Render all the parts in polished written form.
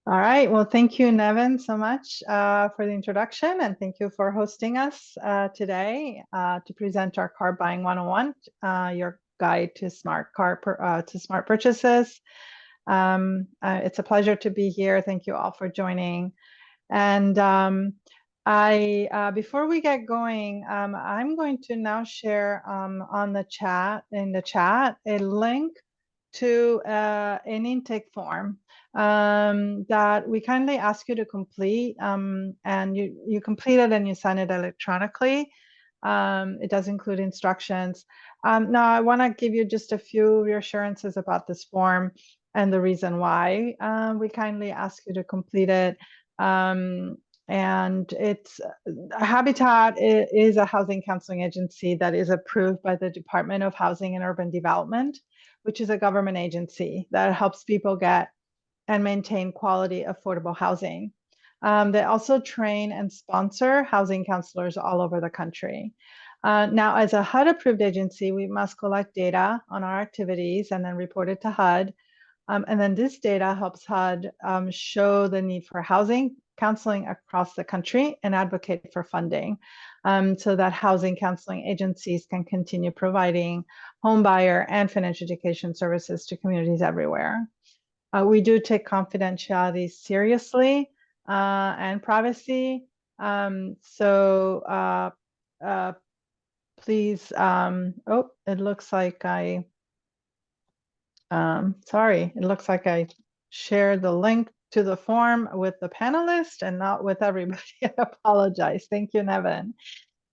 All right. Well, thank you, Nevin, so much for the introduction, and thank you for hosting us today to present our Car Buying 101, your guide to smart smart purchases. It's a pleasure to be here. Thank you all for joining. And before we get going, I'm going to now share in the chat a link to an intake form that we kindly ask you to complete, and you complete it and you sign it electronically. It does include instructions. Now, I want to give you just a few reassurances about this form and the reason why we kindly ask you to complete it. And it's Habitat is a housing counseling agency that is approved by the Department of Housing and Urban Development, which is a government agency that helps people get and maintain quality, affordable housing. They also train and sponsor housing counselors all over the country. Now, as a HUD-approved agency, we must collect data on our activities and then report it to HUD. And then this data helps HUD show the need for housing counseling across the country and advocate for funding so that housing counseling agencies can continue providing home buyer and financial education services to communities everywhere. We do take confidentiality seriously and privacy. Please, oh, it looks like sorry, it looks like I shared the link to the form with the panelists and not with everybody. I apologize. Thank you, Nevin.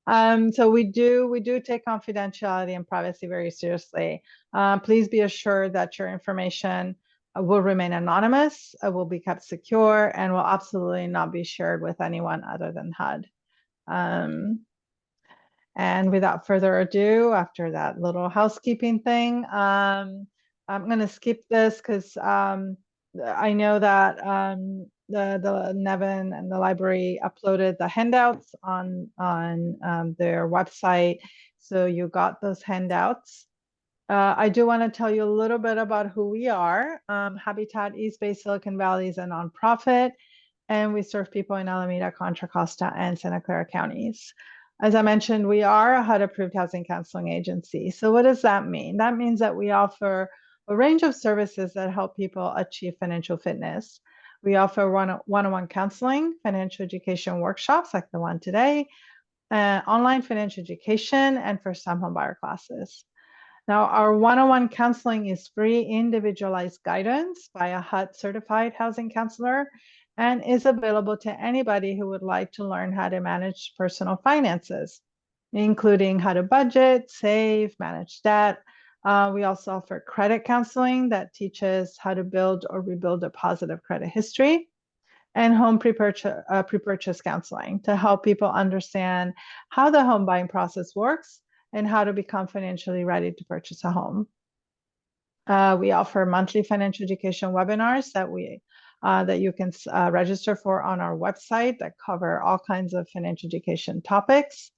So we do take confidentiality and privacy very seriously. Please be assured that your information will remain anonymous, will be kept secure, and will absolutely not be shared with anyone other than HUD. And without further ado, after that little housekeeping thing, I'm going to skip this because I know that the Nevin and the library uploaded the handouts on their website, so you got those handouts. I do want to tell you a little bit about who we are. Habitat East Bay Silicon Valley is a nonprofit, and we serve people in Alameda, Contra Costa, and Santa Clara counties. As I mentioned, we are a HUD-approved housing counseling agency. So what does that mean? That means that we offer a range of services that help people achieve financial fitness. We offer one-on-one counseling, financial education workshops like the one today, online financial education, and first-time homebuyer classes. Now, our one-on-one counseling is free individualized guidance by a HUD-certified housing counselor and is available to anybody who would like to learn how to manage personal finances, including how to budget, save, manage debt. We also offer credit counseling that teaches how to build or rebuild a positive credit history, and home pre-purchase counseling to help people understand how the home buying process works and how to become financially ready to purchase a home. We offer monthly financial education webinars that you can register for on our website that cover all kinds of financial education topics.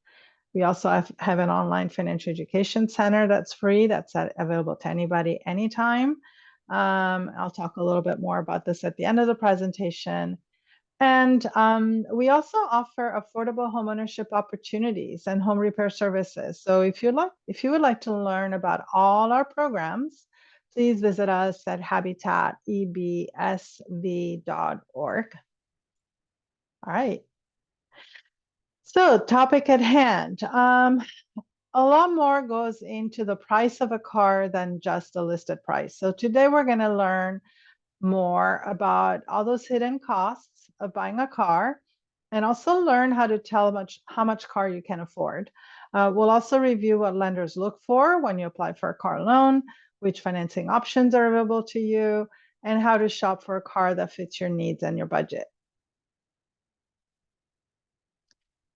We also have an online financial education center that's free, that's available to anybody, anytime. I'll talk a little bit more about this at the end of the presentation. And we also offer affordable homeownership opportunities and home repair services. So if you would like to learn about all our programs, please visit us at habitatebsv.org. All right. So topic at hand. A lot more goes into the price of a car than just the listed price. So today we're going to learn more about all those hidden costs of buying a car, and also learn how to tell how much car you can afford. We'll also review what lenders look for when you apply for a car loan, which financing options are available to you, and how to shop for a car that fits your needs and your budget.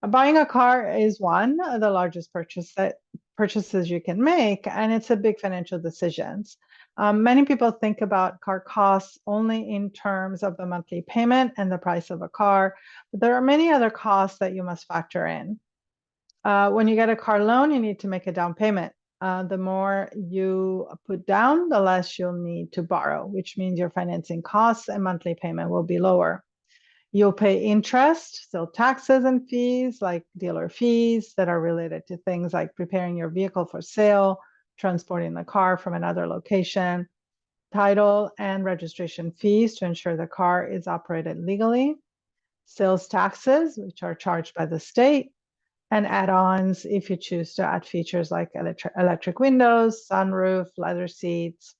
Buying a car is one of the largest purchases you can make, and it's a big financial decisions. Many people think about car costs only in terms of the monthly payment and the price of a car, but there are many other costs that you must factor in. When you get a car loan, you need to make a down payment. The more you put down, the less you'll need to borrow, which means your financing costs and monthly payment will be lower. You'll pay interest, so taxes and fees like dealer fees that are related to things like preparing your vehicle for sale, transporting the car from another location, title and registration fees to ensure the car is operated legally, sales taxes, which are charged by the state, and add-ons if you choose to add features like electric windows, sunroof, leather seats.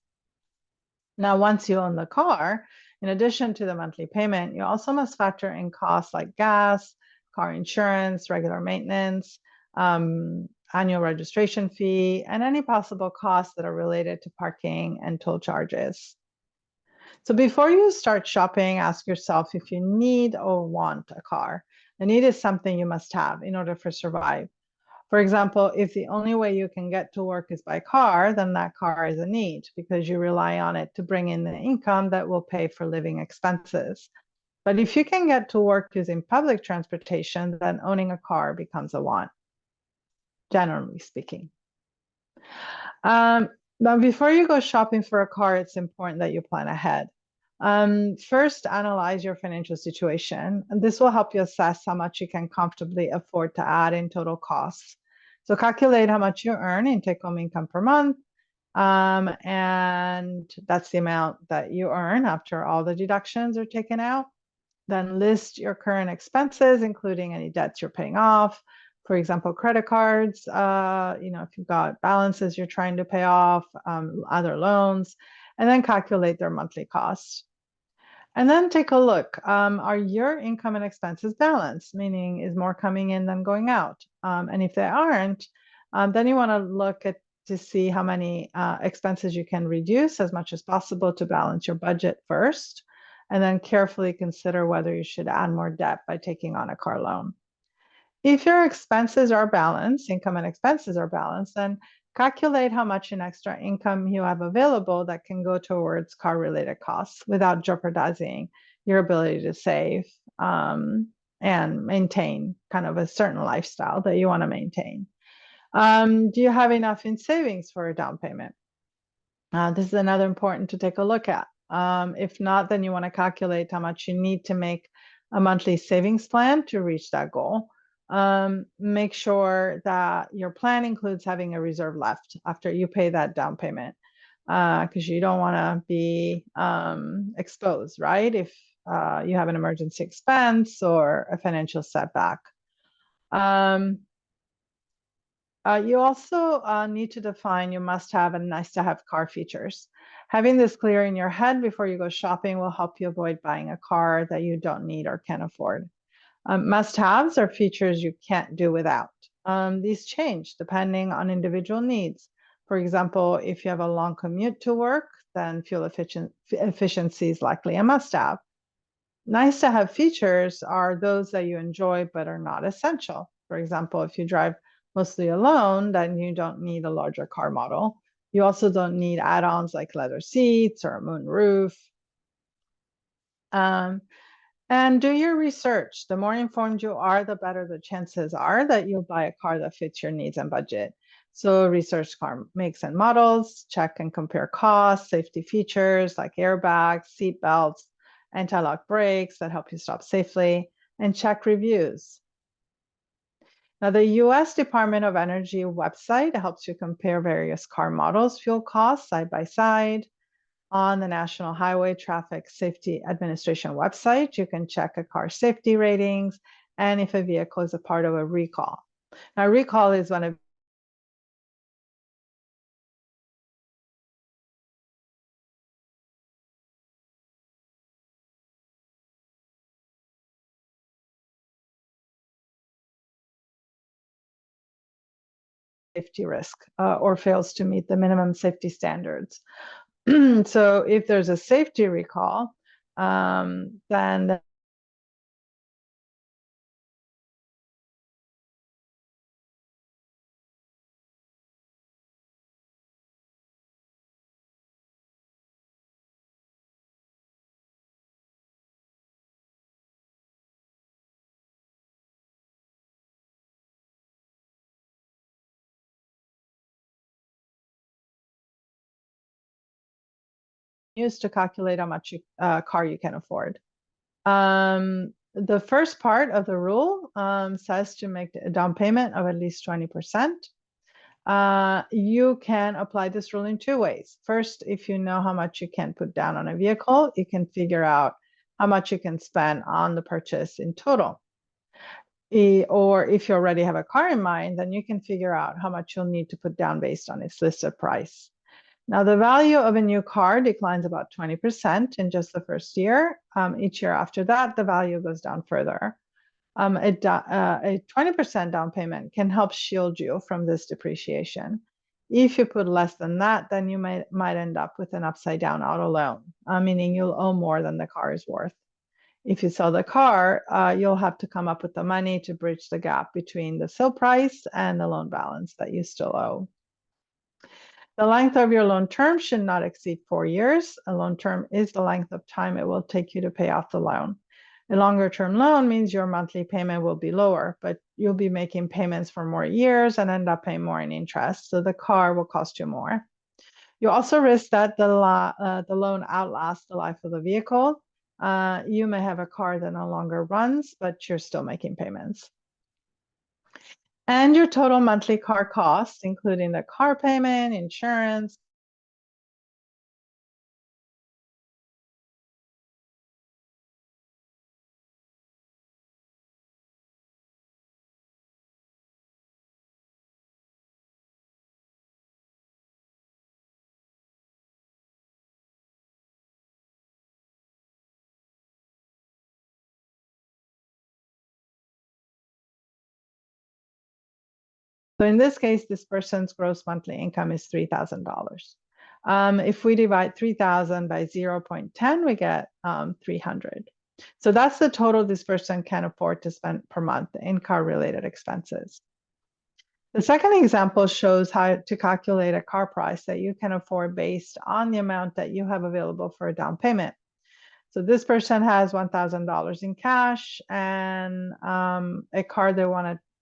Now, once you own the car, in addition to the monthly payment, you also must factor in costs like gas, car insurance, regular maintenance, annual registration fee, and any possible costs that are related to parking and toll charges. So before you start shopping, ask yourself if you need or want a car. A need is something you must have in order to survive. For example, if the only way you can get to work is by car, then that car is a need because you rely on it to bring in the income that will pay for living expenses. But if you can get to work using public transportation, then owning a car becomes a want, generally speaking. Now, before you go shopping for a car, it's important that you plan ahead. First, analyze your financial situation, and this will help you assess how much you can comfortably afford to add in total costs. So calculate how much you earn in take-home income per month, and that's the amount that you earn after all the deductions are taken out. Then list your current expenses, including any debts you're paying off. For example, credit cards, if you've got balances you're trying to pay off, other loans, and then calculate their monthly costs. And then take a look. Are your income and expenses balanced? Meaning, is more coming in than going out? And if they aren't, then you want to look at to see how many expenses you can reduce as much as possible to balance your budget first, and then carefully consider whether you should add more debt by taking on a car loan. If your expenses are balanced, income and expenses are balanced, then calculate how much in extra income you have available that can go towards car-related costs without jeopardizing your ability to save and maintain kind of a certain lifestyle that you want to maintain. Do you have enough in savings for a down payment? This is another important to take a look at. If not, then you want to calculate how much you need to make a monthly savings plan to reach that goal. Make sure that your plan includes having a reserve left after you pay that down payment, because you don't want to be exposed, right? If you have an emergency expense or a financial setback. You also need to define your must-have and nice-to-have car features. Having this clear in your head before you go shopping will help you avoid buying a car that you don't need or can't afford. Must-haves are features you can't do without. These change depending on individual needs. For example, if you have a long commute to work, then fuel efficiency is likely a must-have. Nice-to-have features are those that you enjoy but are not essential. For example, if you drive mostly alone, then you don't need a larger car model. You also don't need add-ons like leather seats or a moon roof. And do your research. The more informed you are, the better the chances are that you'll buy a car that fits your needs and budget. So research car makes and models, check and compare costs, safety features like airbags, seat belts, anti-lock brakes that help you stop safely, and check reviews. Now, the US Department of Energy website helps you compare various car models' fuel costs side by side. On the National Highway Traffic Safety Administration website, you can check a car's safety ratings and if a vehicle is a part of a recall. Now, recall is when a safety risk or fails to meet the minimum safety standards. So if there's a safety recall, then use to calculate how much car you can afford. The first part of the rule says to make a down payment of at least 20%. You can apply this rule in two ways. First, if you know how much you can put down on a vehicle, you can figure out how much you can spend on the purchase in total. Or if you already have a car in mind, then you can figure out how much you'll need to put down based on its listed price. Now, the value of a new car declines about 20% in just the first year. Each year after that, the value goes down further. A 20% down payment can help shield you from this depreciation. If you put less than that, then you might end up with an upside down auto loan, meaning you'll owe more than the car is worth. If you sell the car, you'll have to come up with the money to bridge the gap between the sale price and the loan balance that you still owe. The length of your loan term should not exceed 4 years. A loan term is the length of time it will take you to pay off the loan. A longer term loan means your monthly payment will be lower, but you'll be making payments for more years and end up paying more in interest. So the car will cost you more. You also risk that the loan outlasts the life of the vehicle. You may have a car that no longer runs, but you're still making payments. And your total monthly car cost, including the car payment, insurance, so in this case, this person's gross monthly income is $3,000. If we divide 3,000 by 0.10, we get 300. So that's the total this person can afford to spend per month in car-related expenses. The second example shows how to calculate a car price that you can afford based on the amount that you have available for a down payment. So this person has $1,000 in cash and a car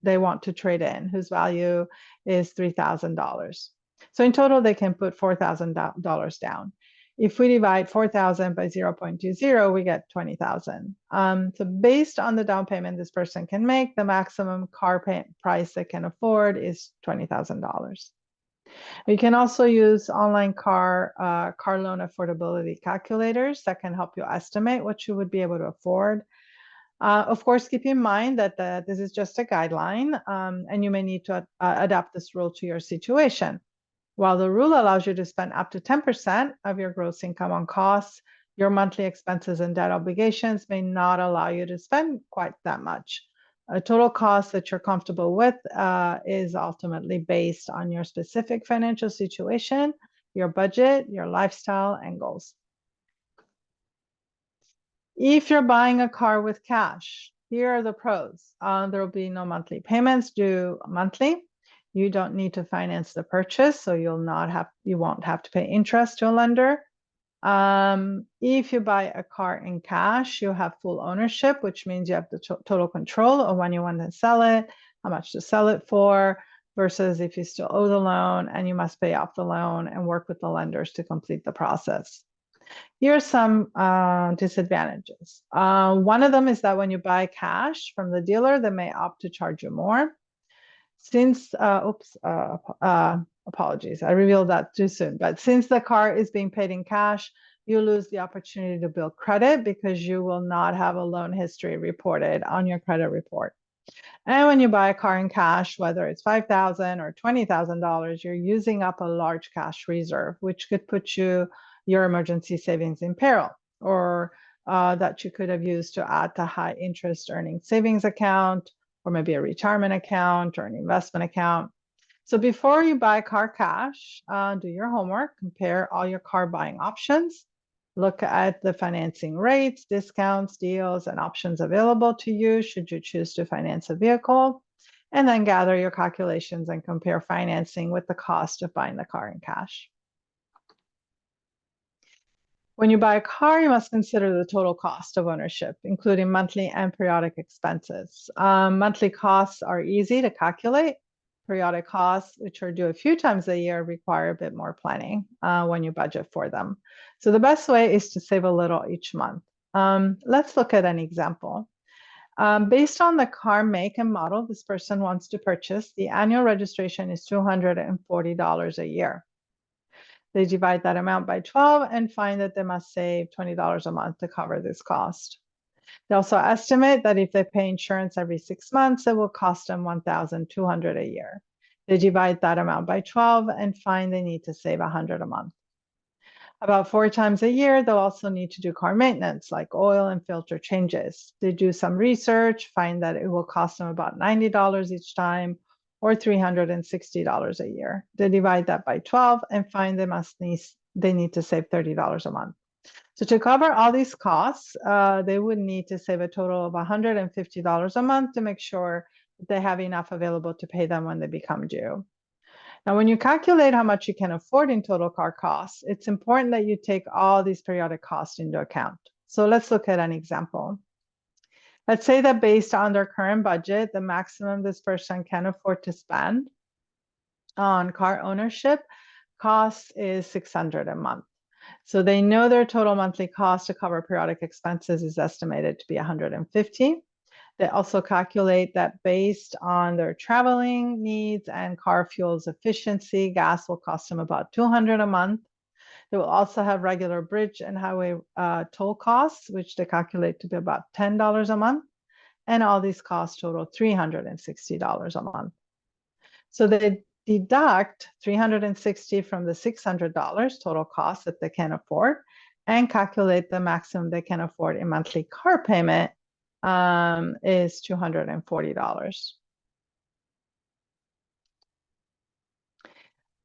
they want to trade in, whose value is $3,000. So in total, they can put $4,000 down. If we divide 4,000 by 0.20, we get 20,000. So based on the down payment this person can make, the maximum car price they can afford is $20,000. You can also use online car loan affordability calculators that can help you estimate what you would be able to afford. Of course, keep in mind that this is just a guideline, and you may need to adapt this rule to your situation. While the rule allows you to spend up to 10% of your gross income on costs, your monthly expenses and debt obligations may not allow you to spend quite that much. A total cost that you're comfortable with is ultimately based on your specific financial situation, your budget, your lifestyle, and goals. If you're buying a car with cash, here are the pros. There will be no monthly payments due monthly. You don't need to finance the purchase, so you won't have to pay interest to a lender. If you buy a car in cash, you have full ownership, which means you have the total control of when you want to sell it, how much to sell it for, versus if you still owe the loan and you must pay off the loan and work with the lenders to complete the process. Here are some disadvantages. One of them is that when you buy cash from the dealer, they may opt to charge you more. Since, apologies, I revealed that too soon. But since the car is being paid in cash, you lose the opportunity to build credit because you will not have a loan history reported on your credit report. And when you buy a car in cash, whether it's $5,000 or $20,000, you're using up a large cash reserve, which could put your emergency savings in peril, or that you could have used to add to high interest earning savings account, or maybe a retirement account or an investment account. So before you buy car cash, do your homework, compare all your car buying options, look at the financing rates, discounts, deals, and options available to you should you choose to finance a vehicle, and then gather your calculations and compare financing with the cost of buying the car in cash. When you buy a car, you must consider the total cost of ownership, including monthly and periodic expenses. Monthly costs are easy to calculate. periodic costs, which are due a few times a year, require a bit more planning when you budget for them. So the best way is to save a little each month. Let's look at an example. Based on the car make and model this person wants to purchase, the annual registration is $240 a year. They divide that amount by 12 and find that they must save $20 a month to cover this cost. They also estimate that if they pay insurance every 6 months, it will cost them $1,200 a year. They divide that amount by 12 and find they need to save $100 a month. About 4 times a year, they'll also need to do car maintenance, like oil and filter changes. They do some research, find that it will cost them about $90 each time, or $360 a year. They divide that by 12 and find they need to save $30 a month. So to cover all these costs, they would need to save a total of $150 a month to make sure that they have enough available to pay them when they become due. Now, when you calculate how much you can afford in total car costs, it's important that you take all these periodic costs into account. So let's look at an example. Let's say that based on their current budget, the maximum this person can afford to spend on car ownership cost is $600 a month. So they know their total monthly cost to cover periodic expenses is estimated to be $150. They also calculate that based on their traveling needs and car fuel's efficiency, gas will cost them about $200 a month. They will also have regular bridge and highway toll costs, which they calculate to be about $10 a month. And all these costs total $360 a month. So they deduct $360 from the $600 total cost that they can afford and calculate the maximum they can afford in monthly car payment is $240.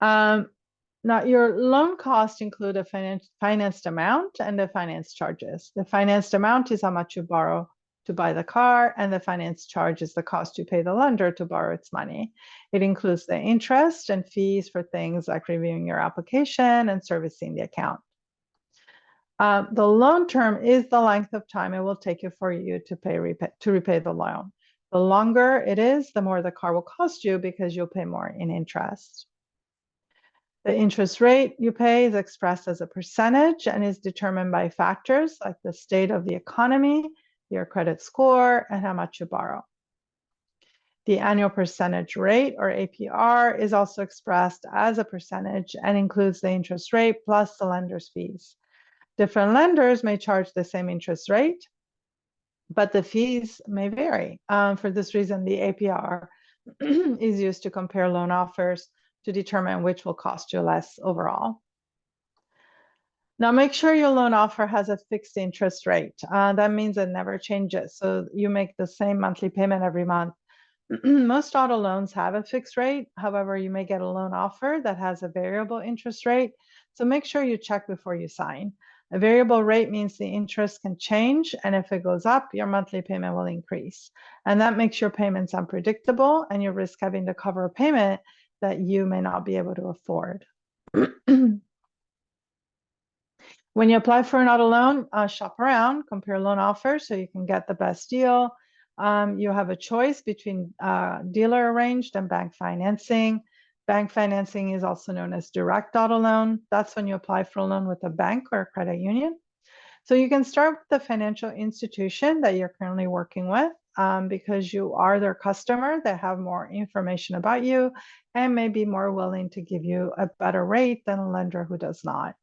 Now, your loan costs include a financed amount and the finance charges. The financed amount is how much you borrow to buy the car, and the finance charge is the cost you pay the lender to borrow its money. It includes the interest and fees for things like reviewing your application and servicing the account. The loan term is the length of time it will take you for you to repay the loan. The longer it is, the more the car will cost you because you'll pay more in interest. The interest rate you pay is expressed as a percentage and is determined by factors like the state of the economy, your credit score, and how much you borrow. The annual percentage rate, or APR, is also expressed as a percentage and includes the interest rate plus the lender's fees. Different lenders may charge the same interest rate, but the fees may vary. For this reason, the APR is used to compare loan offers to determine which will cost you less overall. Now, make sure your loan offer has a fixed interest rate. That means it never changes. So you make the same monthly payment every month. Most auto loans have a fixed rate. However, you may get a loan offer that has a variable interest rate. So make sure you check before you sign. A variable rate means the interest can change, and if it goes up, your monthly payment will increase. And that makes your payments unpredictable, and you risk having to cover a payment that you may not be able to afford. When you apply for an auto loan, shop around, compare loan offers so you can get the best deal. You have a choice between dealer arranged and bank financing. Bank financing is also known as direct auto loan. That's when you apply for a loan with a bank or a credit union. So you can start with the financial institution that you're currently working with because you are their customer. They have more information about you and may be more willing to give you a better rate than a lender who does not.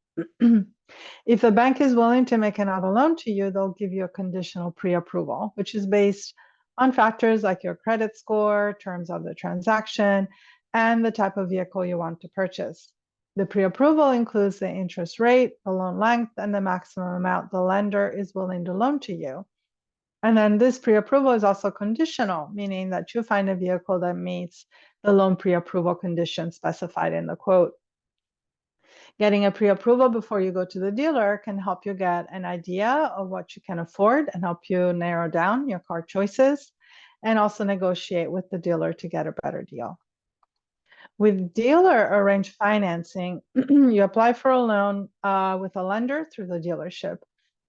If the bank is willing to make an auto loan to you, they'll give you a conditional pre-approval, which is based on factors like your credit score, terms of the transaction, and the type of vehicle you want to purchase. The pre-approval includes the interest rate, the loan length, and the maximum amount the lender is willing to loan to you. And then this pre-approval is also conditional, meaning that you find a vehicle that meets the loan pre-approval conditions specified in the quote. Getting a pre-approval before you go to the dealer can help you get an idea of what you can afford and help you narrow down your car choices and also negotiate with the dealer to get a better deal. With dealer arranged financing, you apply for a loan with a lender through the dealership.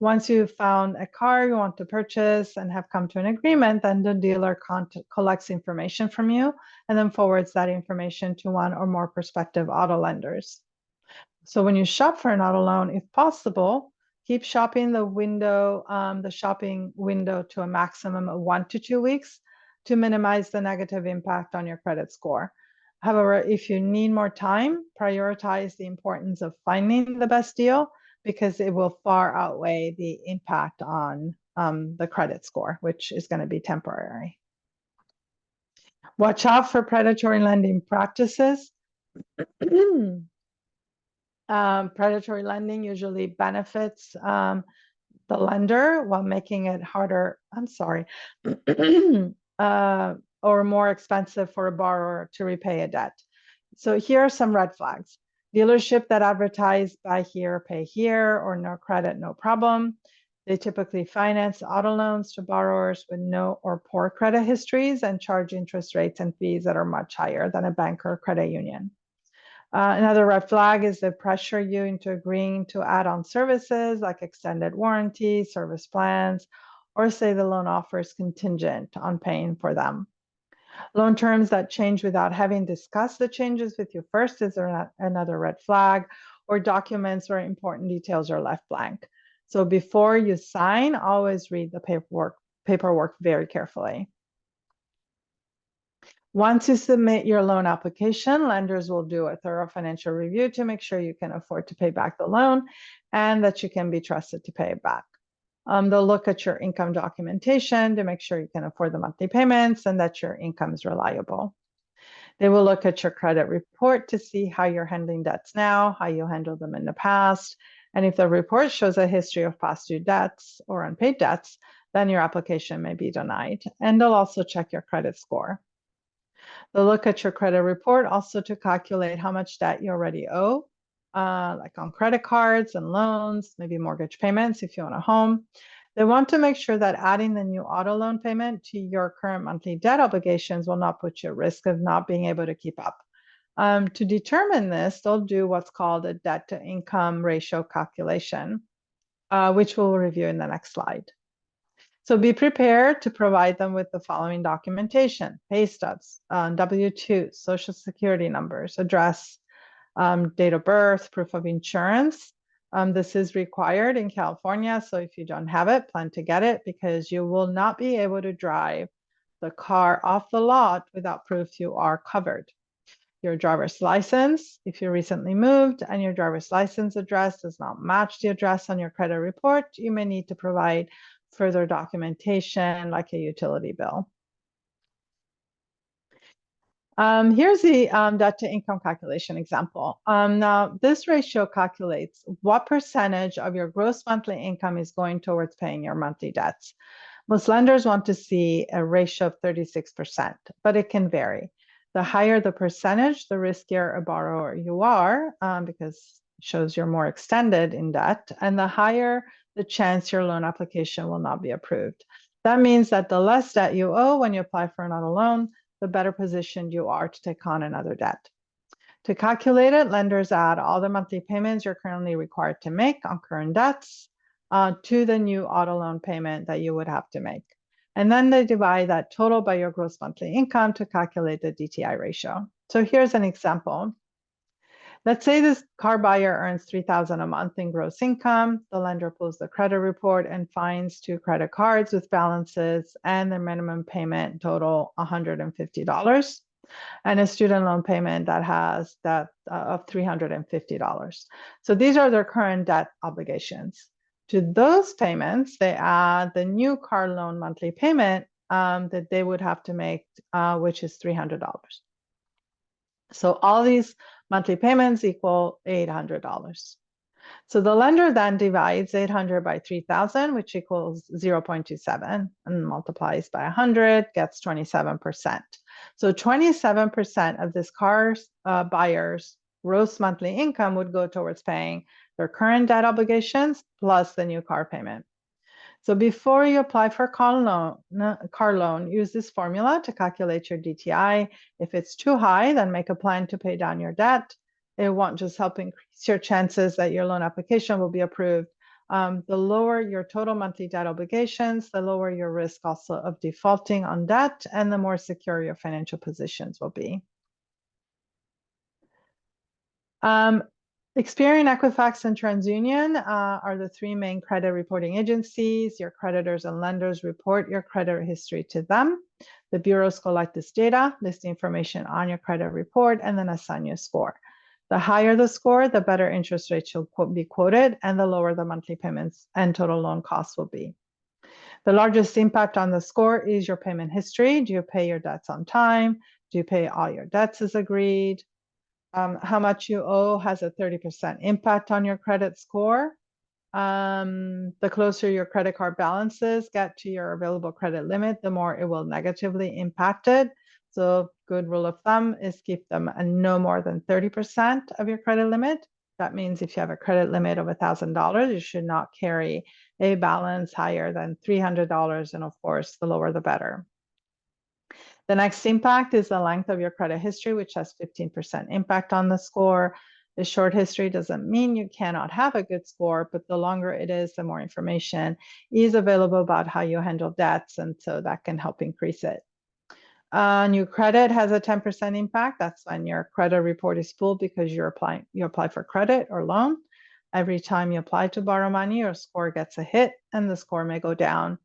Once you've found a car you want to purchase and have come to an agreement, then the dealer collects information from you and then forwards that information to one or more prospective auto lenders. So when you shop for an auto loan, if possible, keep shopping the shopping window to a maximum of 1 to 2 weeks to minimize the negative impact on your credit score. However, if you need more time, prioritize the importance of finding the best deal because it will far outweigh the impact on the credit score, which is going to be temporary. Watch out for predatory lending practices. Predatory lending usually benefits the lender while making it harder, or more expensive for a borrower to repay a debt. So here are some red flags. Dealership that advertise buy here, pay here, or no credit, no problem. They typically finance auto loans to borrowers with no or poor credit histories and charge interest rates and fees that are much higher than a bank or credit union. Another red flag is they pressure you into agreeing to add-on services like extended warranty, service plans, or say the loan offer is contingent on paying for them. Loan terms that change without having discussed the changes with you first is another red flag, or documents where important details are left blank. So before you sign, always read the paperwork very carefully. Once you submit your loan application, lenders will do a thorough financial review to make sure you can afford to pay back the loan and that you can be trusted to pay it back. They'll look at your income documentation to make sure you can afford the monthly payments and that your income is reliable. They will look at your credit report to see how you're handling debts now, how you handled them in the past, and if the report shows a history of past due debts or unpaid debts, then your application may be denied. And they'll also check your credit score. They'll look at your credit report also to calculate how much debt you already owe, like on credit cards and loans, maybe mortgage payments if you own a home. They want to make sure that adding the new auto loan payment to your current monthly debt obligations will not put you at risk of not being able to keep up. To determine this, they'll do what's called a debt to income ratio calculation, which we'll review in the next slide. So be prepared to provide them with the following documentation: pay stubs, W-2s, social security numbers, address, date of birth, proof of insurance. This is required in California, so if you don't have it, plan to get it because you will not be able to drive the car off the lot without proof you are covered. Your driver's license, if you recently moved and your driver's license address does not match the address on your credit report, you may need to provide further documentation like a utility bill. Here's the debt to income calculation example. Now, this ratio calculates what percentage of your gross monthly income is going towards paying your monthly debts. Most lenders want to see a ratio of 36%, but it can vary. The higher the percentage, the riskier a borrower you are, because it shows you're more extended in debt, and the higher the chance your loan application will not be approved. That means that the less debt you owe when you apply for an auto loan, the better positioned you are to take on another debt. To calculate it, lenders add all the monthly payments you're currently required to make on current debts to the new auto loan payment that you would have to make. And then they divide that total by your gross monthly income to calculate the DTI ratio. So here's an example. Let's say this car buyer earns $3,000 a month in gross income. The lender pulls the credit report and finds 2 credit cards with balances and their minimum payment total $150, and a student loan payment that has that of $350. So these are their current debt obligations. To those payments, they add the new car loan monthly payment that they would have to make, which is $300. So all these monthly payments equal $800. So the lender then divides 800 by 3,000, which equals 0.27, and multiplies by 100, gets 27%. So 27% of this car buyer's gross monthly income would go towards paying their current debt obligations plus the new car payment. So before you apply for a car loan, use this formula to calculate your DTI. If it's too high, then make a plan to pay down your debt. It won't just help increase your chances that your loan application will be approved, The lower your total monthly debt obligations, the lower your risk also of defaulting on debt, and the more secure your financial positions will be. Experian, Equifax, and TransUnion are the three main credit reporting agencies. Your creditors and lenders report your credit history to them. The bureaus collect this data, list the information on your credit report, and then assign you a score. The higher the score, the better interest rates will be quoted, and the lower the monthly payments and total loan costs will be. The largest impact on the score is your payment history. Do you pay your debts on time? Do you pay all your debts as agreed? How much you owe has a 30% impact on your credit score. The closer your credit card balances get to your available credit limit, the more it will negatively impact it. So good rule of thumb is keep them at no more than 30% of your credit limit. That means if you have a credit limit of $1,000, you should not carry a balance higher than $300. And of course, the lower the better. The next impact is the length of your credit history, which has 15% impact on the score. The short history doesn't mean you cannot have a good score, but the longer it is, the more information is available about how you handle debts, and so that can help increase it. New credit has a 10% impact. That's when your credit report is full because you apply for credit or loan. Every time you apply to borrow money, your score gets a hit, and the score may go down.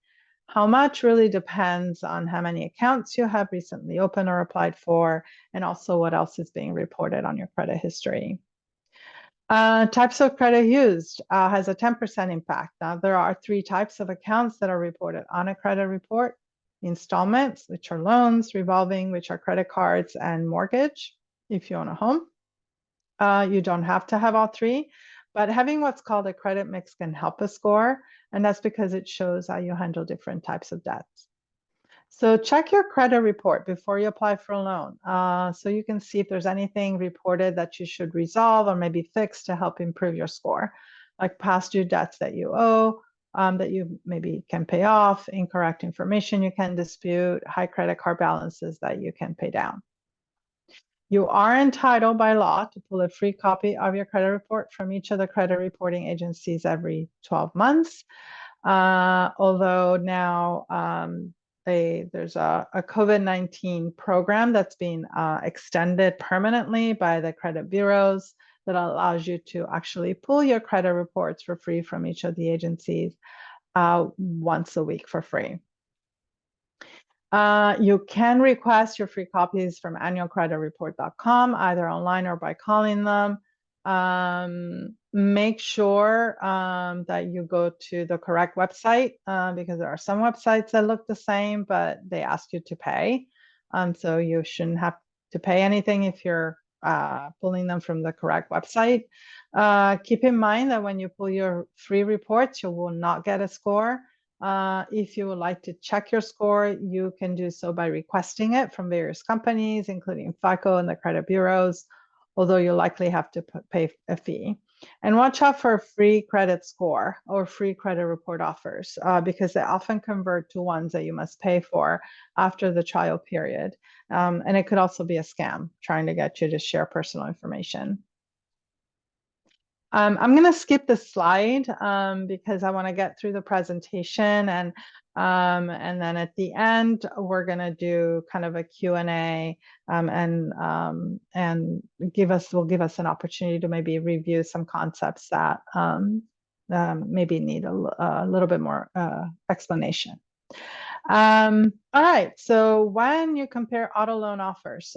How much really depends on how many accounts you have recently opened or applied for, and also what else is being reported on your credit history. Types of credit used has a 10% impact. Now, there are 3 types of accounts that are reported on a credit report: installments, which are loans; revolving, which are credit cards; and mortgage, if you own a home. You don't have to have all 3. But having what's called a credit mix can help a score, and that's because it shows how you handle different types of debts. So check your credit report before you apply for a loan, so you can see if there's anything reported that you should resolve or maybe fix to help improve your score, like past due debts that you owe, that you maybe can pay off, incorrect information you can dispute, high credit card balances that you can pay down. You are entitled by law to pull a free copy of your credit report from each of the credit reporting agencies every 12 months. Although now there's a COVID-19 program that's been extended permanently by the credit bureaus that allows you to actually pull your credit reports for free from each of the agencies once a week for free. You can request your free copies from annualcreditreport.com, either online or by calling them. Make sure that you go to the correct website, because there are some websites that look the same, but they ask you to pay. So you shouldn't have to pay anything if you're pulling them from the correct website. Keep in mind that when you pull your free reports, you will not get a score. If you would like to check your score, you can do so by requesting it from various companies, including FICO and the credit bureaus, although you'll likely have to pay a fee. And watch out for free credit score or free credit report offers, because they often convert to ones that you must pay for after the trial period. And it could also be a scam trying to get you to share personal information. I'm going to skip this slide because I want to get through the presentation, and then at the end we're going to do kind of a Q&A, and will give us an opportunity to maybe review some concepts that maybe need a little bit more explanation. All right, so when you compare auto loan offers,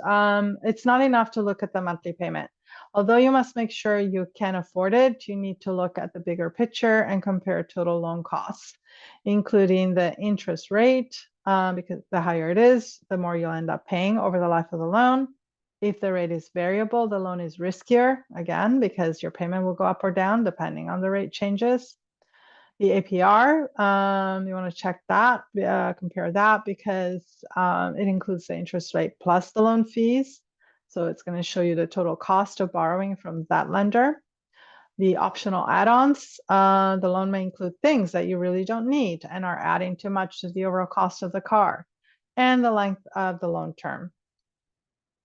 it's not enough to look at the monthly payment. Although you must make sure you can afford it, you need to look at the bigger picture and compare total loan costs, including the interest rate, because the higher it is, the more you'll end up paying over the life of the loan. If the rate is variable, the loan is riskier, again, because your payment will go up or down depending on the rate changes. The APR, you want to check that, compare that, because it includes the interest rate plus the loan fees. So it's going to show you the total cost of borrowing from that lender. The optional add-ons, the loan may include things that you really don't need and are adding too much to the overall cost of the car, and the length of the loan term.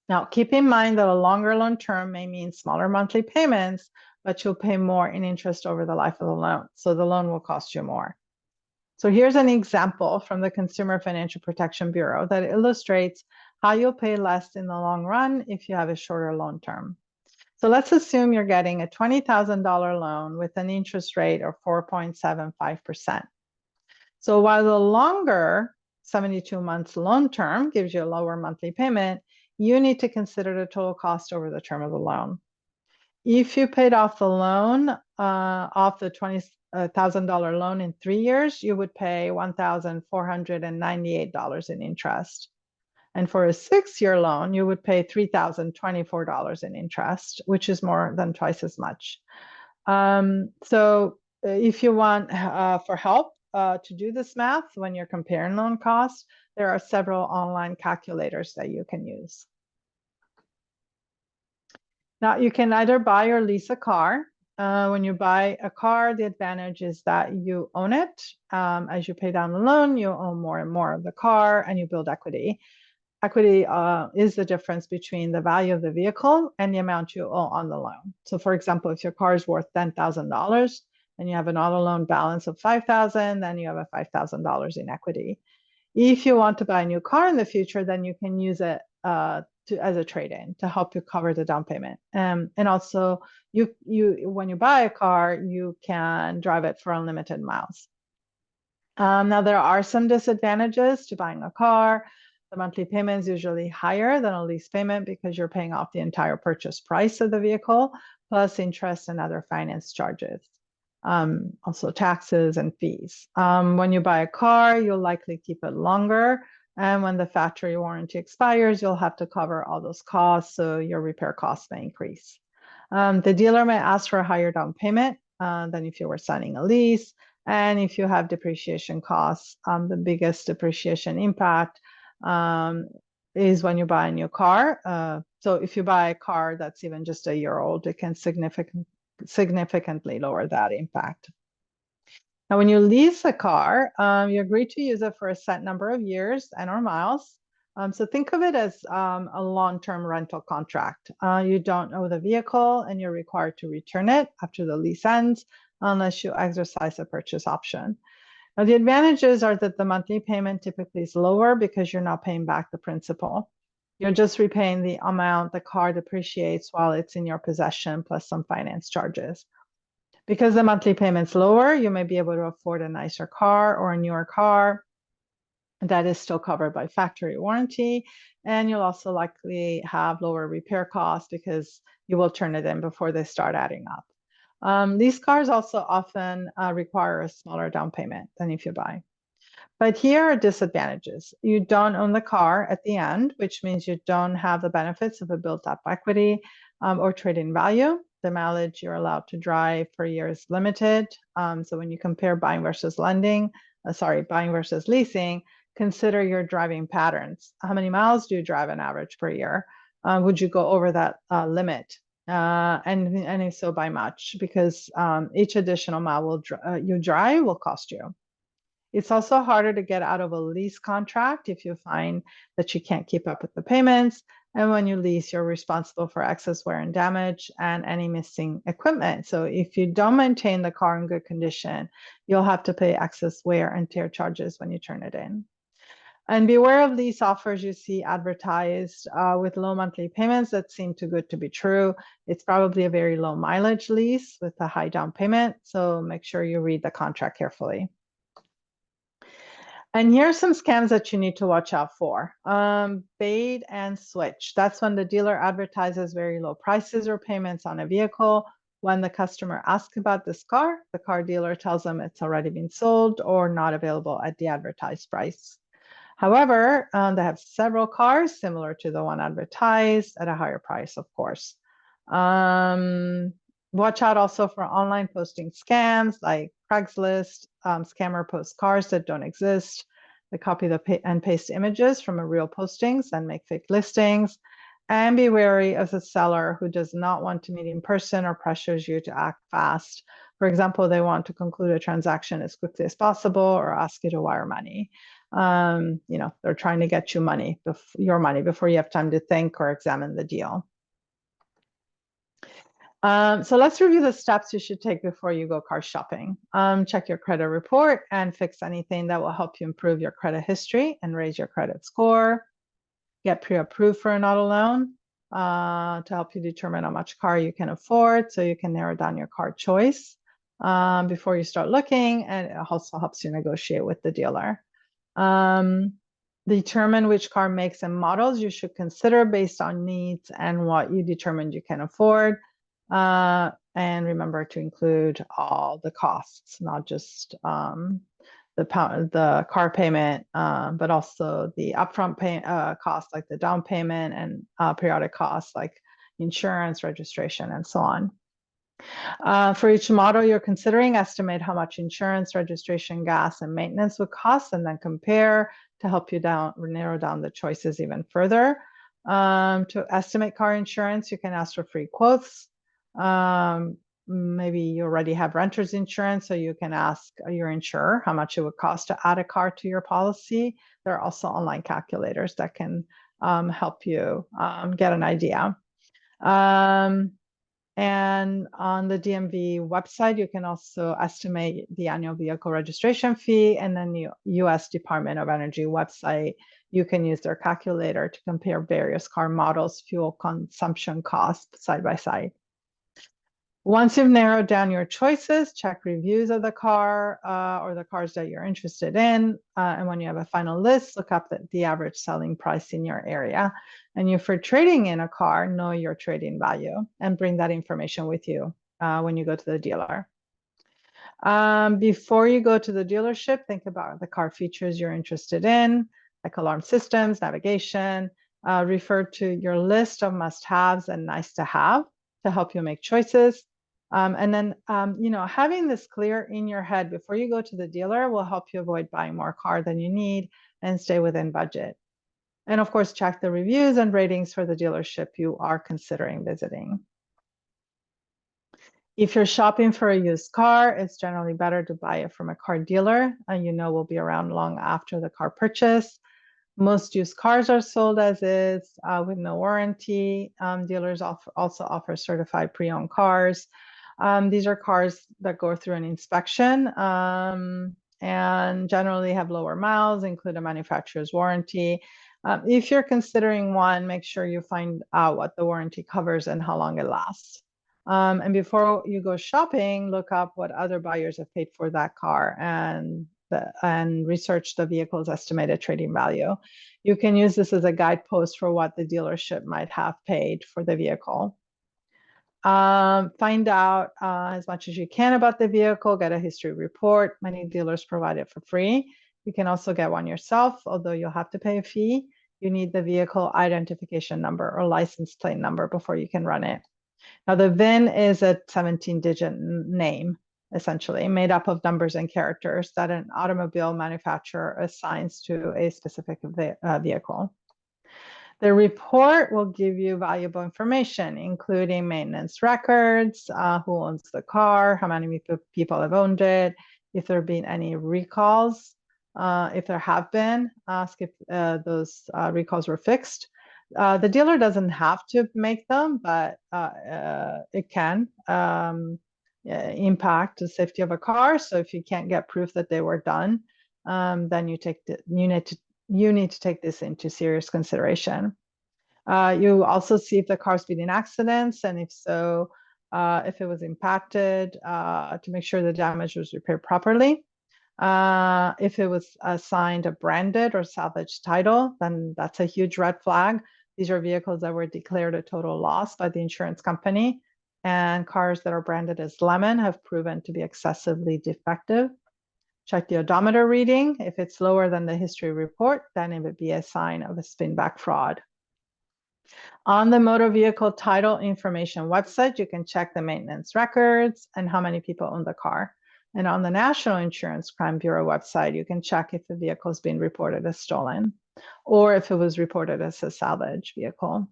Now, keep in mind that a longer loan term may mean smaller monthly payments, but you'll pay more in interest over the life of the loan. So the loan will cost you more. So here's an example from the Consumer Financial Protection Bureau that illustrates how you'll pay less in the long run if you have a shorter loan term. So let's assume you're getting a $20,000 loan with an interest rate of 4.75%. So while the longer 72 months loan term gives you a lower monthly payment, you need to consider the total cost over the term of the loan. If you paid off the loan, off the $20,000 loan in 3 years, you would pay $1,498 in interest. And for a 6-year loan, you would pay $3,024 in interest, which is more than twice as much. So if you want for help to do this math when you're comparing loan costs, there are several online calculators that you can use. Now, you can either buy or lease a car. When you buy a car, the advantage is that you own it. As you pay down the loan, you own more and more of the car and you build equity. Equity is the difference between the value of the vehicle and the amount you owe on the loan. So for example, if your car is worth $10,000 and you have an auto loan balance of $5,000, then you have a $5,000 in equity. If you want to buy a new car in the future, then you can use it as a trade-in to help you cover the down payment. And also, when you buy a car, you can drive it for unlimited miles. Now, there are some disadvantages to buying a car. The monthly payment is usually higher than a lease payment because you're paying off the entire purchase price of the vehicle, plus interest and other finance charges. Also taxes and fees. When you buy a car, you'll likely keep it longer. And when the factory warranty expires, you'll have to cover all those costs, so your repair costs may increase. The dealer may ask for a higher down payment than if you were signing a lease. And if you have depreciation costs, the biggest depreciation impact is when you buy a new car. So if you buy a car that's even just a year old, it can significantly lower that impact. Now, when you lease a car, you agree to use it for a set number of years and or miles. So think of it as a long-term rental contract. You don't own the vehicle and you're required to return it after the lease ends unless you exercise a purchase option. Now, the advantages are that the monthly payment typically is lower because you're not paying back the principal. You're just repaying the amount the car depreciates while it's in your possession, plus some finance charges. Because the monthly payment's lower, you may be able to afford a nicer car or a newer car that is still covered by factory warranty. And you'll also likely have lower repair costs because you will turn it in before they start adding up. These cars also often require a smaller down payment than if you buy. But here are disadvantages. You don't own the car at the end, which means you don't have the benefits of a built-up equity or trade-in value. The mileage you're allowed to drive per year is limited. So when you compare buying versus leasing, consider your driving patterns. How many miles do you drive on average per year? Would you go over that limit? And if so, by much, because each additional mile you drive will cost you. It's also harder to get out of a lease contract if you find that you can't keep up with the payments. And when you lease, you're responsible for excess wear and damage and any missing equipment. So if you don't maintain the car in good condition, you'll have to pay excess wear and tear charges when you turn it in. And beware of lease offers you see advertised with low monthly payments that seem too good to be true. It's probably a very low mileage lease with a high down payment. So make sure you read the contract carefully. And here are some scams that you need to watch out for. Bait and switch. That's when the dealer advertises very low prices or payments on a vehicle. When the customer asks about this car, the car dealer tells them it's already been sold or not available at the advertised price. However, they have several cars similar to the one advertised at a higher price, of course. Watch out also for online posting scams like Craigslist. Scammer posts cars that don't exist. They copy and paste images from a real postings and make fake listings. And be wary of the seller who does not want to meet in person or pressures you to act fast. For example, they want to conclude a transaction as quickly as possible or ask you to wire money. They're trying to get you your money before you have time to think or examine the deal. So let's review the steps you should take before you go car shopping. Check your credit report and fix anything that will help you improve your credit history and raise your credit score. Get pre-approved for an auto loan to help you determine how much car you can afford so you can narrow down your car choice before you start looking, and it also helps you negotiate with the dealer. Determine which car makes and models you should consider based on needs and what you determined you can afford. And remember to include all the costs, not just the car payment, but also the upfront costs like the down payment and periodic costs like insurance, registration, and so on. For each model you're considering, estimate how much insurance, registration, gas, and maintenance would cost, and then compare to help you narrow down the choices even further. To estimate car insurance, you can ask for free quotes. Maybe you already have renter's insurance, so you can ask your insurer how much it would cost to add a car to your policy. There are also online calculators that can help you get an idea. And on the DMV website, you can also estimate the annual vehicle registration fee, and then the US Department of Energy website, you can use their calculator to compare various car models, fuel consumption costs side by side. Once you've narrowed down your choices, check reviews of the car or the cars that you're interested in. And when you have a final list, look up the average selling price in your area. And if you're trading in a car, know your trading value and bring that information with you when you go to the dealer. Before you go to the dealership, think about the car features you're interested in, like alarm systems, navigation. Refer to your list of must-haves and nice-to-have to help you make choices. And then, having this clear in your head before you go to the dealer will help you avoid buying more car than you need and stay within budget. And of course, check the reviews and ratings for the dealership you are considering visiting. If you're shopping for a used car, it's generally better to buy it from a car dealer and will be around long after the car purchase. Most used cars are sold as is with no warranty. Dealers also offer certified pre-owned cars. These are cars that go through an inspection and generally have lower miles, include a manufacturer's warranty. If you're considering one, make sure you find out what the warranty covers and how long it lasts. And before you go shopping, look up what other buyers have paid for that car and research the vehicle's estimated trading value. You can use this as a guidepost for what the dealership might have paid for the vehicle. Find out as much as you can about the vehicle, get a history report. Many dealers provide it for free. You can also get one yourself, although you'll have to pay a fee. You need the vehicle identification number or license plate number before you can run it. Now, the VIN is a 17-digit name, essentially, made up of numbers and characters that an automobile manufacturer assigns to a specific vehicle. The report will give you valuable information, including maintenance records, who owns the car, how many people have owned it, if there have been any recalls. If there have been, ask if those recalls were fixed. The dealer doesn't have to make them, but it can impact the safety of a car. So if you can't get proof that they were done, then you need to take this into serious consideration. You also see if the car's been in accidents, and if so, if it was impacted, to make sure the damage was repaired properly. If it was assigned a branded or salvage title, then that's a huge red flag. These are vehicles that were declared a total loss by the insurance company, and cars that are branded as Lemon have proven to be excessively defective. Check the odometer reading. If it's lower than the history report, then it would be a sign of a spin-back fraud. On the motor vehicle title information website, you can check the maintenance records and how many people own the car. And on the National Insurance Crime Bureau website, you can check if the vehicle has been reported as stolen or if it was reported as a salvage vehicle.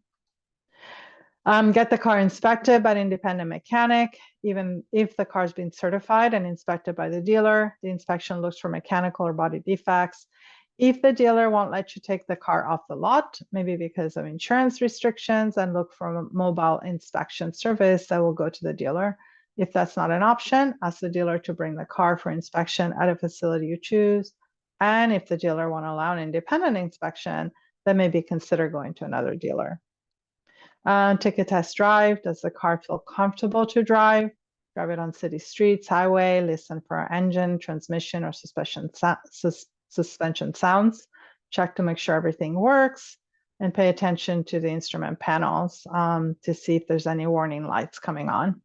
Get the car inspected by an independent mechanic. Even if the car has been certified and inspected by the dealer, the inspection looks for mechanical or body defects. If the dealer won't let you take the car off the lot, maybe because of insurance restrictions, and look for a mobile inspection service that will go to the dealer. If that's not an option, ask the dealer to bring the car for inspection at a facility you choose. And if the dealer won't allow an independent inspection, then maybe consider going to another dealer. Take a test drive. Does the car feel comfortable to drive? Drive it on city streets, highway, listen for engine, transmission, or suspension sounds. Check to make sure everything works, and pay attention to the instrument panels to see if there's any warning lights coming on.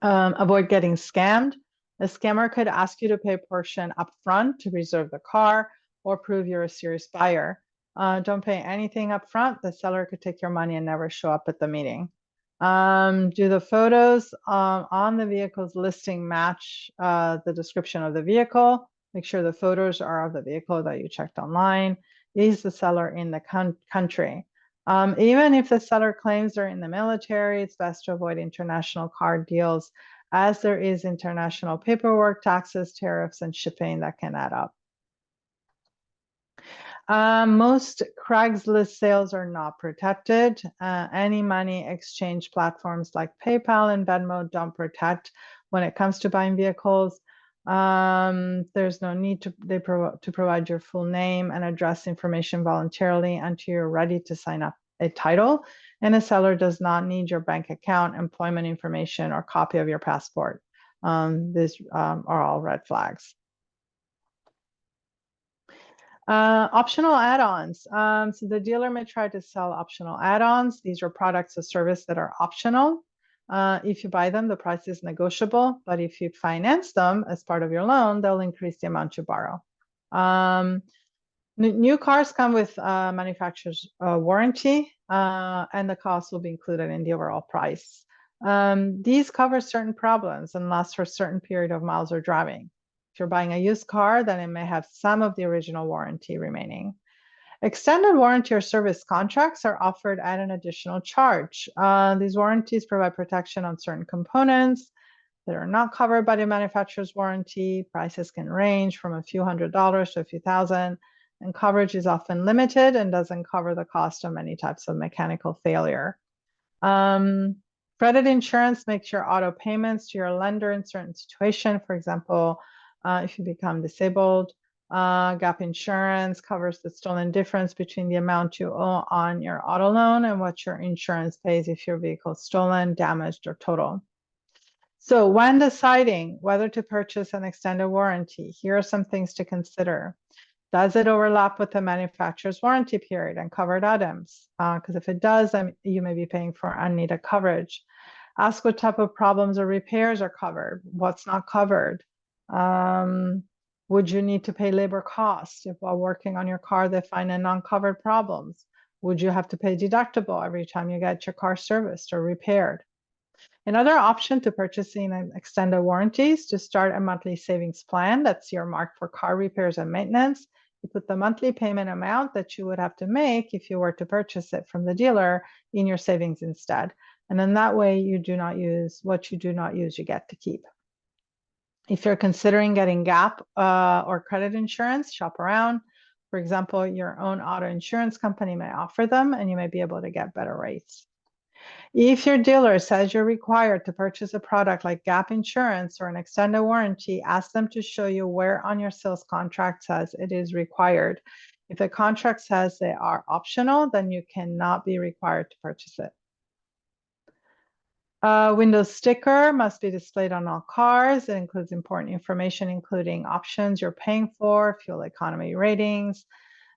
Avoid getting scammed. A scammer could ask you to pay a portion upfront to reserve the car or prove you're a serious buyer. Don't pay anything upfront. The seller could take your money and never show up at the meeting. Do the photos on the vehicle's listing match the description of the vehicle? Make sure the photos are of the vehicle that you checked online. Is the seller in the country? Even if the seller claims they're in the military, it's best to avoid international car deals, as there is international paperwork, taxes, tariffs, and shipping that can add up. Most Craigslist sales are not protected. Any money exchange platforms like PayPal and Venmo don't protect when it comes to buying vehicles. There's no need to provide your full name and address information voluntarily until you're ready to sign up a title. And a seller does not need your bank account, employment information, or copy of your passport. These are all red flags. Optional add-ons. So the dealer may try to sell optional add-ons. These are products or service that are optional. If you buy them, the price is negotiable, but if you finance them as part of your loan, they'll increase the amount you borrow. New cars come with manufacturer's warranty, and the cost will be included in the overall price. These cover certain problems and last for a certain period of miles or driving. If you're buying a used car, then it may have some of the original warranty remaining. Extended warranty or service contracts are offered at an additional charge. These warranties provide protection on certain components that are not covered by the manufacturer's warranty. Prices can range from a few $100s to a few thousand, and coverage is often limited and doesn't cover the cost of many types of mechanical failure. Credit insurance makes your auto payments to your lender in certain situations. For example, if you become disabled. Gap insurance covers the stolen difference between the amount you owe on your auto loan and what your insurance pays if your vehicle is stolen, damaged, or totaled. So when deciding whether to purchase an extended warranty, here are some things to consider. Does it overlap with the manufacturer's warranty period and covered items? Because if it does, then you may be paying for unneeded coverage. Ask what type of problems or repairs are covered, what's not covered. Would you need to pay labor costs if while working on your car they find a non-covered problems? Would you have to pay deductible every time you get your car serviced or repaired? Another option to purchasing an extended warranty is to start a monthly savings plan that's earmarked for car repairs and maintenance. You put the monthly payment amount that you would have to make if you were to purchase it from the dealer in your savings instead. And then that way you do not use what you do not use, you get to keep. If you're considering getting gap or credit insurance, shop around. For example, your own auto insurance company may offer them and you may be able to get better rates. If your dealer says you're required to purchase a product like gap insurance or an extended warranty, ask them to show you where on your sales contract says it is required. If the contract says they are optional, then you cannot be required to purchase it. Windows sticker must be displayed on all cars. It includes important information, including options you're paying for, fuel economy ratings.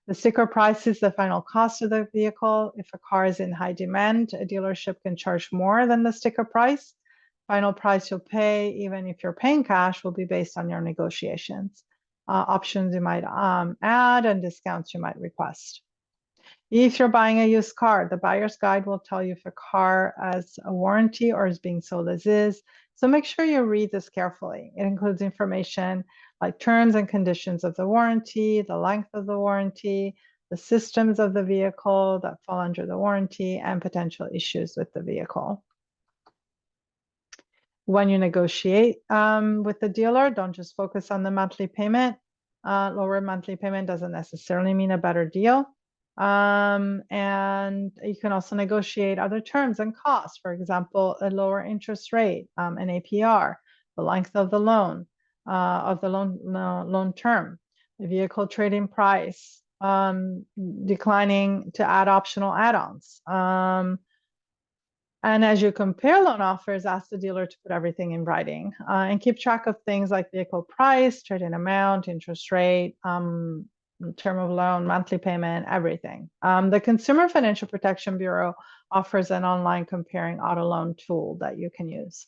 The sticker price is the final cost of the vehicle. If a car is in high demand, a dealership can charge more than the sticker price. Final price you'll pay, even if you're paying cash, will be based on your negotiations. Options you might add and discounts you might request. If you're buying a used car, the buyer's guide will tell you if a car has a warranty or is being sold as is. So make sure you read this carefully. It includes information like terms and conditions of the warranty, the length of the warranty, the systems of the vehicle that fall under the warranty, and potential issues with the vehicle. When you negotiate with the dealer, don't just focus on the monthly payment. Lower monthly payment doesn't necessarily mean a better deal. And you can also negotiate other terms and costs. For example, a lower interest rate, an APR, the length of the loan, loan term, the vehicle trading price, declining to add optional add-ons. And as you compare loan offers, ask the dealer to put everything in writing and keep track of things like vehicle price, trade-in amount, interest rate, term of loan, monthly payment, everything. The Consumer Financial Protection Bureau offers an online comparing auto loan tool that you can use.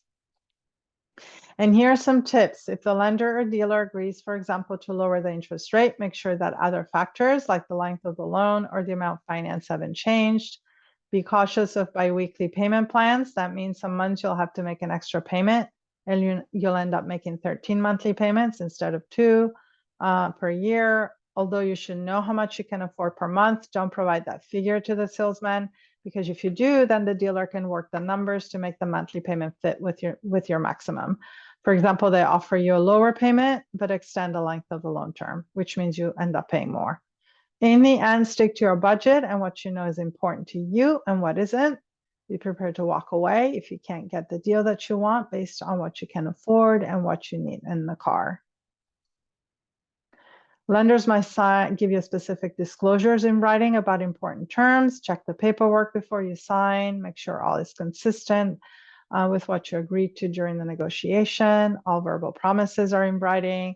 And here are some tips. If the lender or dealer agrees, for example, to lower the interest rate, make sure that other factors like the length of the loan or the amount financed haven't changed. Be cautious of biweekly payment plans. That means some months you'll have to make an extra payment and you'll end up making 13 monthly payments instead of 2 per year. Although you should know how much you can afford per month, don't provide that figure to the salesman, because if you do, then the dealer can work the numbers to make the monthly payment fit with your maximum. For example, they offer you a lower payment, but extend the length of the loan term, which means you end up paying more. In the end, stick to your budget and what you know is important to you and what isn't. Be prepared to walk away if you can't get the deal that you want based on what you can afford and what you need in the car. Lenders might give you specific disclosures in writing about important terms. Check the paperwork before you sign. Make sure all is consistent with what you agreed to during the negotiation. All verbal promises are in writing.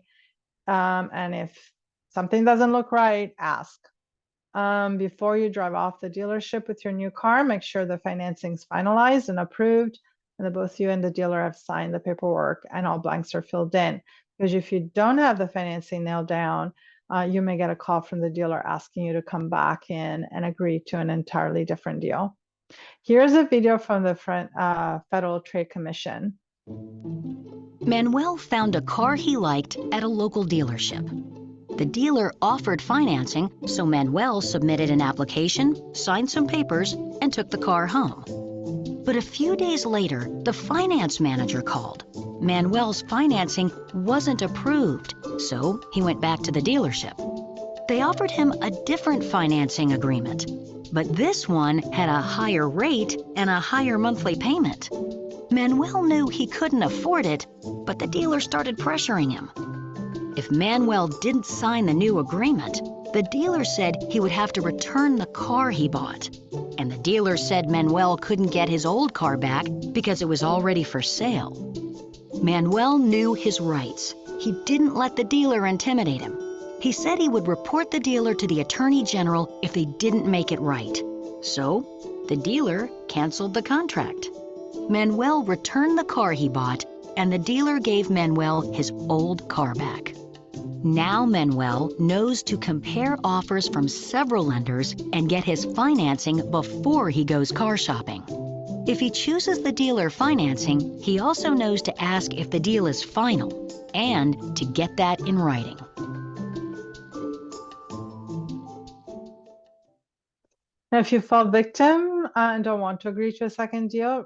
And if something doesn't look right, ask. Before you drive off the dealership with your new car, make sure the financing is finalized and approved, and that both you and the dealer have signed the paperwork and all blanks are filled in. Because if you don't have the financing nailed down, you may get a call from the dealer asking you to come back in and agree to an entirely different deal. Here's a video from the Federal Trade Commission. Manuel found a car he liked at a local dealership. The dealer offered financing, so Manuel submitted an application, signed some papers, and took the car home. But a few days later, the finance manager called. Manuel's financing wasn't approved, so he went back to the dealership. They offered him a different financing agreement, but this one had a higher rate and a higher monthly payment. Manuel knew he couldn't afford it, but the dealer started pressuring him. If Manuel didn't sign the new agreement, the dealer said he would have to return the car he bought. And the dealer said Manuel couldn't get his old car back because it was already for sale. Manuel knew his rights. He didn't let the dealer intimidate him. He said he would report the dealer to the Attorney General if they didn't make it right. So, the dealer canceled the contract. Manuel returned the car he bought, and the dealer gave Manuel his old car back. Now Manuel knows to compare offers from several lenders and get his financing before he goes car shopping. If he chooses the dealer financing, he also knows to ask if the deal is final and to get that in writing. Now, if you fall victim and don't want to agree to a second deal,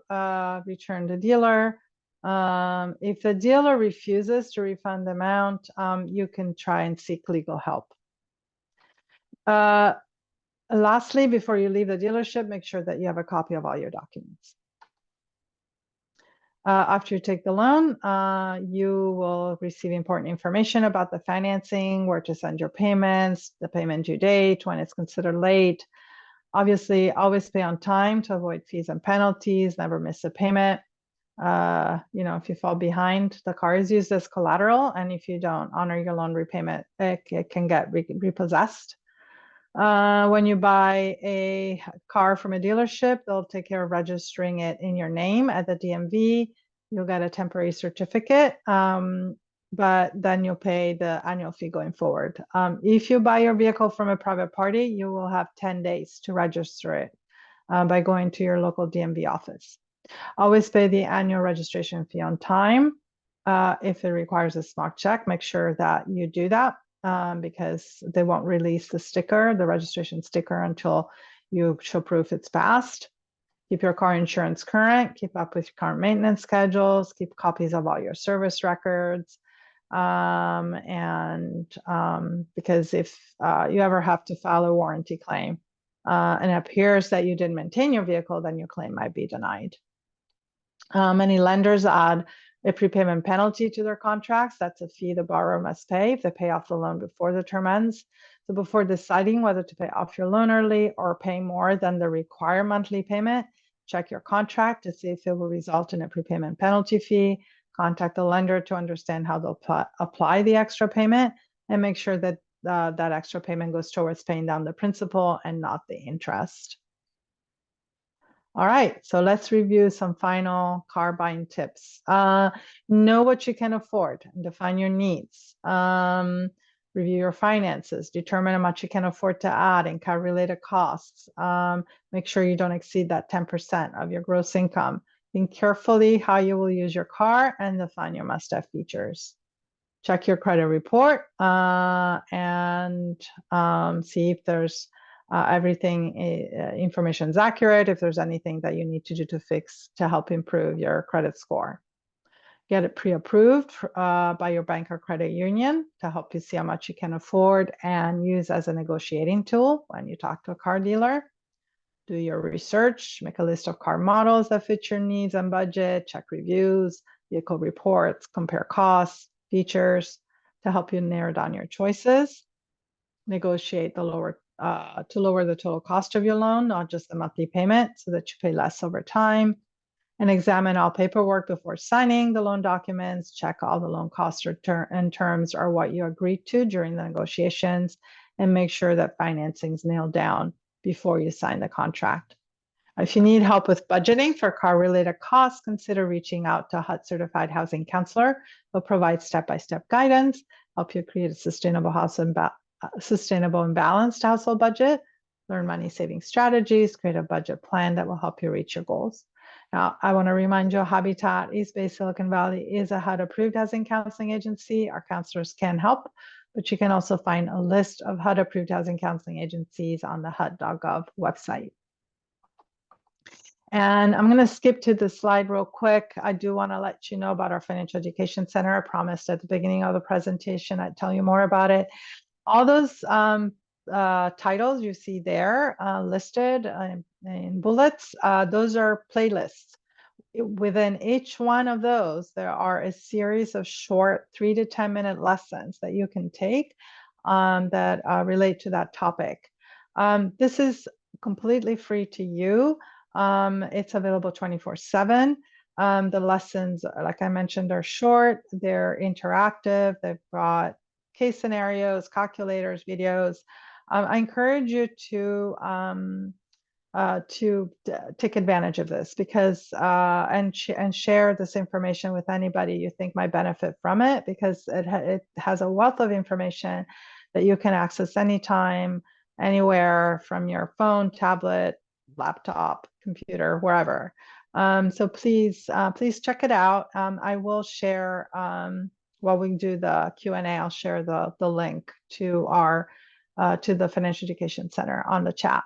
return the dealer. If the dealer refuses to refund the amount, you can try and seek legal help. Lastly, before you leave the dealership, make sure that you have a copy of all your documents. After you take the loan, you will receive important information about the financing, where to send your payments, the payment due date, when it's considered late. Obviously, always pay on time to avoid fees and penalties, never miss a payment. If you fall behind, the car is used as collateral, and if you don't honor your loan repayment, it can get repossessed. When you buy a car from a dealership, they'll take care of registering it in your name at the DMV. You'll get a temporary certificate, but then you'll pay the annual fee going forward. If you buy your vehicle from a private party, you will have 10 days to register it by going to your local DMV office. Always pay the annual registration fee on time. If it requires a smart check, make sure that you do that because they won't release the registration sticker, until you show proof it's passed. Keep your car insurance current, keep up with your car maintenance schedules, keep copies of all your service records. Because if you ever have to file a warranty claim and it appears that you didn't maintain your vehicle, then your claim might be denied. Many lenders add a prepayment penalty to their contracts. That's a fee the borrower must pay if they pay off the loan before the term ends. So before deciding whether to pay off your loan early or pay more than the required monthly payment, check your contract to see if it will result in a prepayment penalty fee. Contact the lender to understand how they'll apply the extra payment, and make sure that that extra payment goes towards paying down the principal and not the interest. All right, so let's review some final car buying tips. Know what you can afford and define your needs. Review your finances, determine how much you can afford to add in car related costs. Make sure you don't exceed that 10% of your gross income. Think carefully how you will use your car and define your must-have features. Check your credit report and see if there's everything information is accurate, if there's anything that you need to do to fix to help improve your credit score. Get it pre-approved by your bank or credit union to help you see how much you can afford and use as a negotiating tool when you talk to a car dealer. Do your research, make a list of car models that fit your needs and budget, check reviews, vehicle reports, compare costs, features to help you narrow down your choices. Negotiate the to lower the total cost of your loan, not just the monthly payment, so that you pay less over time. And examine all paperwork before signing the loan documents. Check all the loan costs and terms are what you agreed to during the negotiations, and make sure that financing is nailed down before you sign the contract. If you need help with budgeting for car-related costs, consider reaching out to a HUD certified housing counselor. They'll provide step-by-step guidance, help you create a sustainable and balanced household budget, learn money saving strategies, create a budget plan that will help you reach your goals. Now, I want to remind you, Habitat East Bay Silicon Valley is a HUD approved housing counseling agency. Our counselors can help, but you can also find a list of HUD approved housing counseling agencies on the HUD.gov website. And I'm going to skip to the slide real quick. I do want to let you know about our Financial Education Center. I promised at the beginning of the presentation I'd tell you more about it. All those titles you see there listed in bullets, those are playlists. Within each one of those, there are a series of short 3 to 10 minute lessons that you can take that relate to that topic. This is completely free to you. It's available 24/7. The lessons, like I mentioned, are short, they're interactive, they've got case scenarios, calculators, videos. I encourage you to take advantage of this, because and share this information with anybody you think might benefit from it, because it has a wealth of information that you can access anytime, anywhere, from your phone, tablet, laptop, computer, wherever. So please check it out. I will share while we do the Q&A. I'll share the link to our to the Financial Education Center on the chat.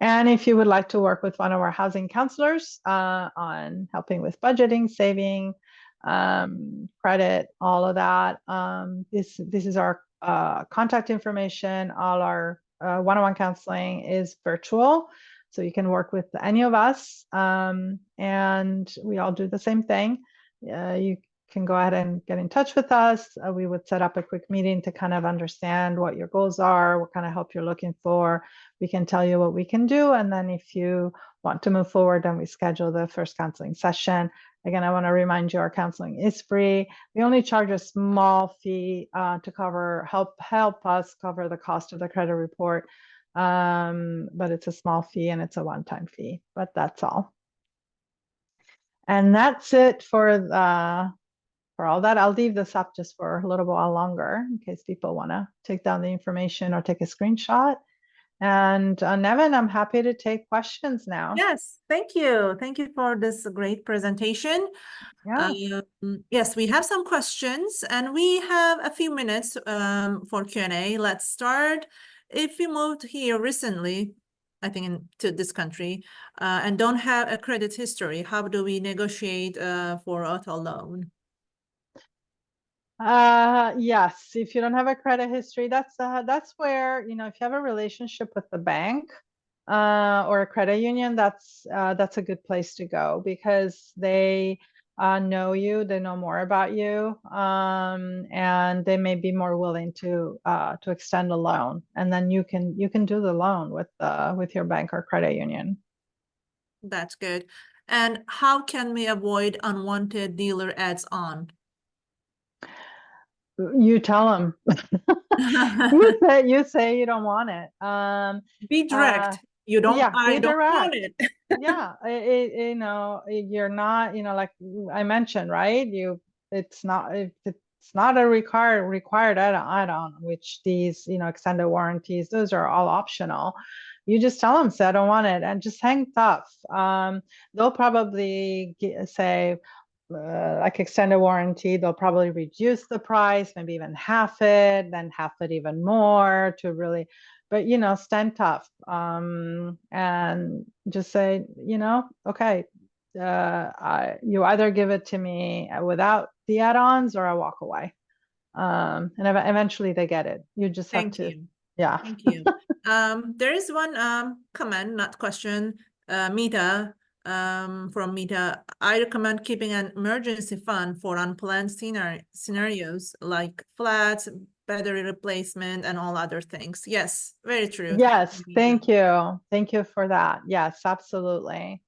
And if you would like to work with one of our housing counselors on helping with budgeting, saving, credit, all of that, this is our contact information. All our one-on-one counseling is virtual, so you can work with any of us, and we all do the same thing. You can go ahead and get in touch with us. We would set up a quick meeting to kind of understand what your goals are, what kind of help you're looking for. We can tell you what we can do, and then if you want to move forward, then we schedule the first counseling session. Again, I want to remind you, our counseling is free. We only charge a small fee to help us cover the cost of the credit report, but it's a small fee and it's a one-time fee, but that's all. And that's it for all that. I'll leave this up just for a little while longer in case people want to take down the information or take a screenshot. And Nevin, I'm happy to take questions now. Yes, thank you. Thank you for this great presentation. Yeah. Yes, we have some questions and we have a few minutes for Q&A. Let's start. If you moved here recently, I think to this country, and don't have a credit history, how do we negotiate for auto loan? Yes, if you don't have a credit history, that's where, you know, if you have a relationship with the bank or a credit union, that's a good place to go because they know you, they know more about you, and they may be more willing to extend a loan, and then you can do the loan with your bank or credit union. That's good. And how can we avoid unwanted dealer ads on? You tell them. You say you don't want it. Be Uh, direct. You don't, yeah, I be don't want direct. it. Yeah, you know, you're not, you know, like I mentioned, right? It's not a required add-on, which these, you know, extended warranties, those are all optional. You just tell them, say, I don't want it, and just hang tough. They'll probably say, like extended warranty, they'll probably reduce the price, maybe even half it, then half it even more to really, but you know, stand tough, and just say, you know, okay, you either give it to me without the add-ons or I walk away. And eventually they get it. You just have Thank to, you. yeah. Thank you. There is one comment, not question. Mita, from Mita, I recommend keeping an emergency fund for unplanned scenarios like floods, battery replacement, and all other things. Yes, very true. Thank you, Yes, Mita. thank you. Thank you for that. Yes, absolutely.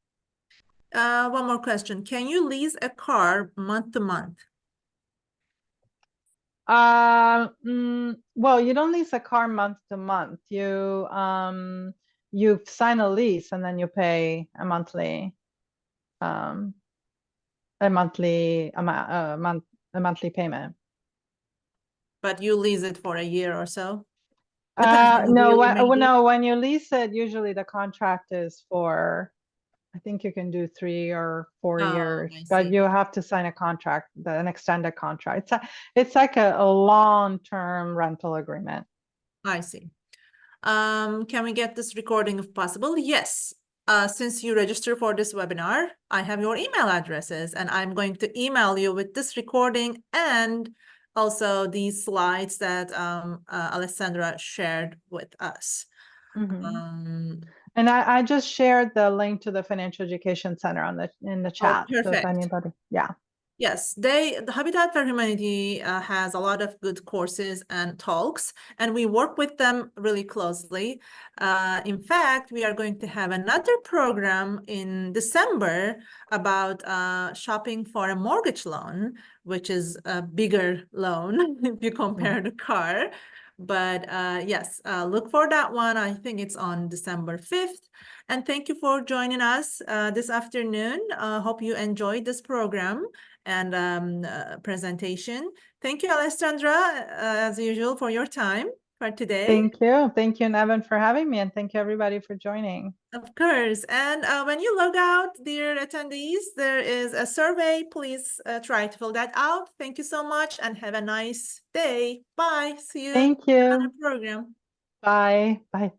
One more question. Can you lease a car month to month? Well, you don't lease a car month to month. You sign a lease and then you pay um, a monthly amount, a monthly payment. But you lease it for a year or so? Depends on the No, dealer, maybe. no, when you lease it, usually the contract is for, I think you can do 3 or 4 years, Oh, I but see. you have to sign a contract, an extended contract. It's like a long-term rental agreement. I see. Can we get this recording if possible? Yes. Since you register for this webinar, I have your email addresses and I'm going to email you with this recording and also these slides that Alessandra shared with us. Mhm. Um, And I just shared the link to the Financial Education Center in the oh, chat. So if perfect. anybody, yeah. Yes, the Habitat for Humanity has a lot of good courses and talks, and we work with them really closely. In fact, we are going to have another program in December about shopping for a mortgage loan, which is a bigger loan if you compare the car. But yes, look for that one. I think it's on December 5th. And thank you for joining us this afternoon. Hope you enjoyed this program and presentation. Thank you, Alessandra, as usual, for your time for today. Thank you. Thank you, Nevin, for having me. And thank you, everybody, for joining. Of course. And when you log out, dear attendees, there is a survey. Please try to fill that out. Thank you so much and have a nice day. Bye. See you Thank in another you. program. Bye. Bye.